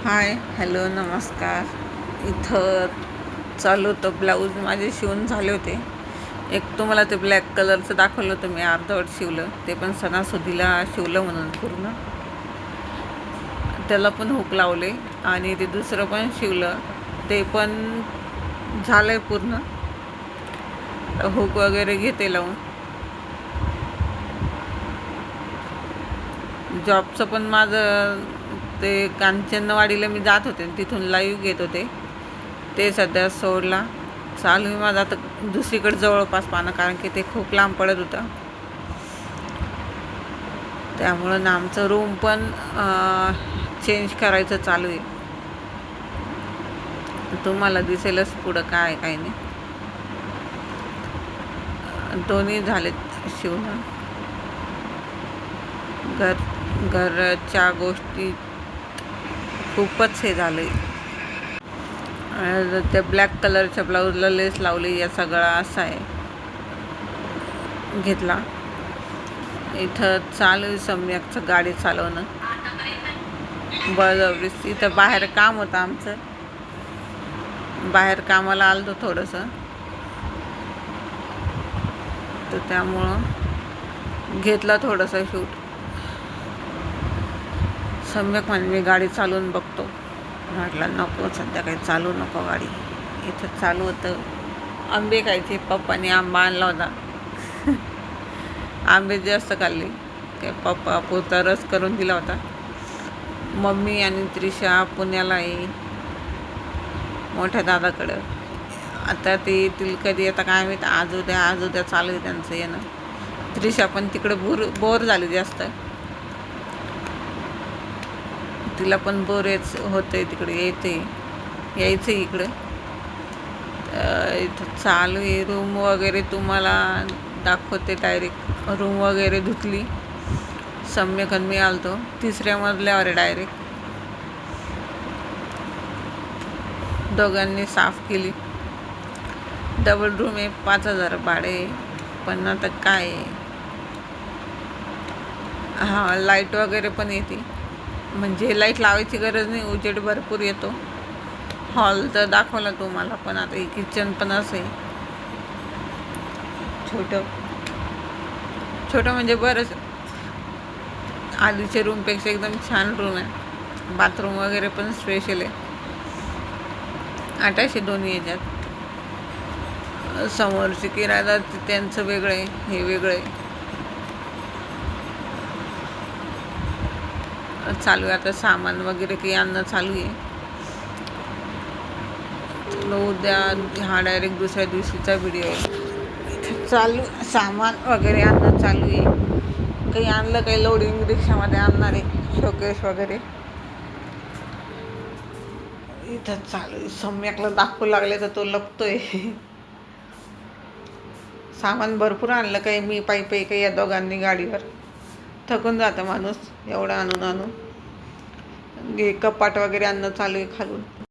हाय, hello, नमस्कार. इथं चालू होतं ब्लाऊज माझे शिवून झाले होते. एक तुम्हाला ते ब्लॅक कलरचं दाखवलं होतं मी, अर्धवट शिवलं ते पण सणासुदीला शिवलं म्हणून पूर्ण. त्याला पण हुक लावले आणि ते दुसरं पण शिवलं ते पण झालंय पूर्ण. हुक वगैरे घेते लावून. जॉबचं पण माझं ते कांचनवाडीला मी जात होते, तिथून लाईव्ह घेत होते, ते सध्या सोडला. चालू आहे माझं आता दुसरीकडे जवळपास पाहणं, कारण की ते खूप लांब पडत होतं. त्यामुळं ना आमचं रूम पण चेंज करायचं चालू आहे. तुम्हाला दिसेलच पुढं काय काय नाही. दोन्ही झालेत शिवणं. घरच्या गोष्टी खूपच हे झालं आहे. त्या ब्लॅक कलरच्या ब्लाऊजला लेस लावली, या सगळा असा आहे घेतला. इथं चालू आहे सम्यकचं गाडी चालवणं बळजबरीच. इथं बाहेर काम होतं आमचं, बाहेर कामाला आलतो थोडंसं, तर त्यामुळं घेतला थोडंसं शूट. सम्यक म्हणजे मी गाडी चालवून बघतो, म्हटलं नको सध्या काही चालू नको गाडी. इथं चालू होतं आंबे खायचे, पप्पाने आंबा आणला होता. आंबे जास्त खाल्ले, ते पप्पा पुरता रस करून दिला होता. मम्मी आणि त्रिशा पुण्याला आहे मोठ्या दादाकडं. आता ते येतील कधी, आता काय माहीत, आज उद्या चालू आहे त्यांचं येणं. त्रिशा पण तिकडं बोर झाली जास्त, तिला पण बोर होतंय तिकडे, यायचं इकडं. इथं चालू आहे. रूम वगैरे तुम्हाला दाखवते. डायरेक्ट रूम वगैरे धुतली. सम्यकन मी आलतो 3ऱ्या मजल्यावर आहे डायरेक्ट. दोघांनी साफ केली. डबल रूम आहे, 5,000 भाडे. पण आता काय आहे, हां लाईट वगैरे पण येते, म्हणजे लाईट लावायची गरज नाही, उजेड भरपूर येतो. हॉल तर दाखवला तुम्हाला, पण आता हे किचन पण असं आहे छोटं म्हणजे बरंच आधीच्या रूमपेक्षा एकदम छान रूम आहे. बाथरूम वगैरे पण स्पेशल आहे, अटॅच आहे दोन्ही याच्यात. समोरची किरायदार त्यांचं वेगळं आहे, हे वेगळं आहे. चालू आहे आता सामान वगैरे काही आणणं चालू आहे. उद्या हा डायरेक्ट दुसऱ्या दिवशीचा व्हिडिओ आहे. चालू सामान वगैरे आणणं चालू आहे. काही आणलं, काही लोडिंग रिक्षामध्ये आणणार आहे, शोकेस वगैरे. इथं चालू आहे. सम्यकला दाखवू लागले तर तो लपतोय. सामान भरपूर आणलं, काही मी पायी काही या दोघांनी गाडीवर. थकून जातं माणूस एवढं आणून. कपाट वगैरे आणणं चालू आहे खालून.